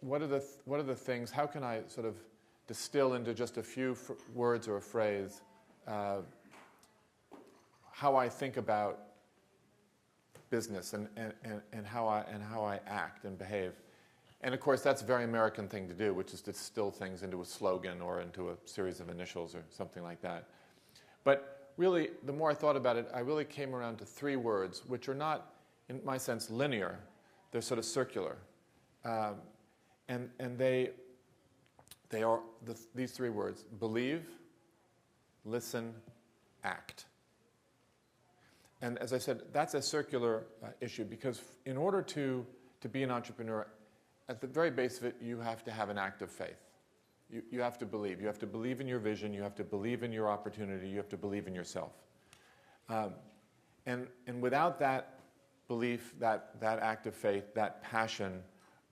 What are the things, how can I sort of distill into just a few words or a phrase how I think about business and how I act and behave? And of course, that's a very American thing to do, which is to distill things into a slogan or into a series of initials or something like that. But really, the more I thought about it, I really came around to three words, which are not, in my sense, linear. They're sort of circular. And they are these three words: believe, listen, act. And as I said, that's a circular issue, because in order to be an entrepreneur, at the very base of it, you have to have an act of faith. You have to believe. You have to believe in your vision. You have to believe in your opportunity. You have to believe in yourself. And without that belief, that act of faith, that passion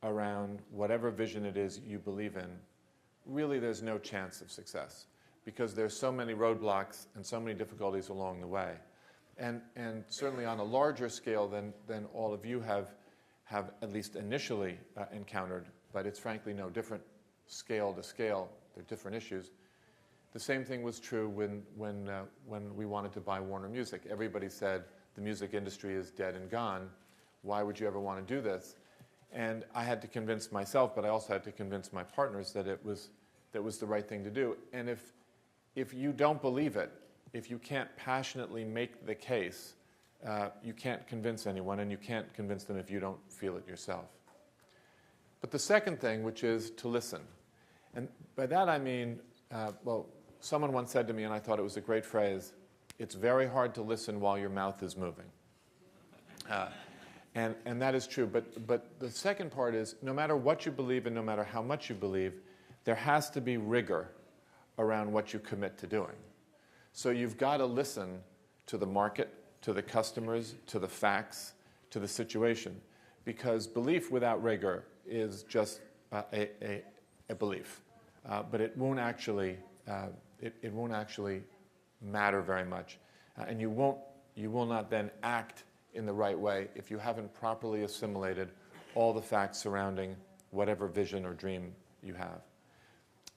around whatever vision it is you believe in, really there's no chance of success, because there's so many roadblocks and so many difficulties along the way. And certainly on a larger scale than all of you have at least initially encountered, but it's frankly no different scale to scale. They're different issues. The same thing was true when we wanted to buy Warner Music. Everybody said the music industry is dead and gone. Why would you ever want to do this? And I had to convince myself, but I also had to convince my partners that it was the right thing to do. And if you don't believe it, if you can't passionately make the case, you can't convince anyone, and you can't convince them if you don't feel it yourself. But the second thing, which is to listen. And by that I mean, well, someone once said to me, and I thought it was a great phrase, it's very hard to listen while your mouth is moving. And that is true. But the second part is, no matter what you believe and no matter how much you believe, there has to be rigor around what you commit to doing. So you've got to listen to the market, to the customers, to the facts, to the situation. Because belief without rigor is just a belief. But it won't actually matter very much. And you will not then act in the right way if you haven't properly assimilated all the facts surrounding whatever vision or dream you have.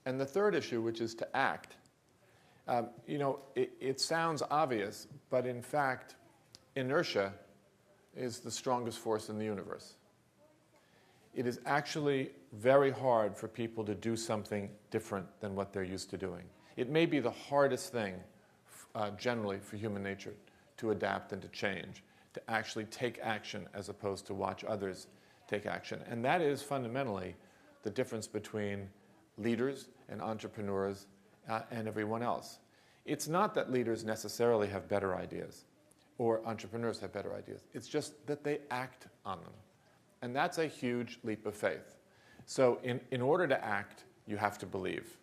And the third issue, which is to act, it sounds obvious, but in fact, inertia is the strongest force in the universe. It is actually very hard for people to do something different than what they're used to doing. It may be the hardest thing generally for human nature to adapt and to change, to actually take action as opposed to watch others take action. And that is fundamentally the difference between leaders and entrepreneurs and everyone else. It's not that leaders necessarily have better ideas or entrepreneurs have better ideas. It's just that they act on them. And that's a huge leap of faith. So in order to act, you have to believe.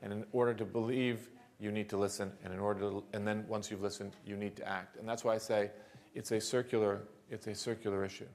And in order to believe, you need to listen. And then once you've listened, you need to act. And that's why I say it's a circular issue.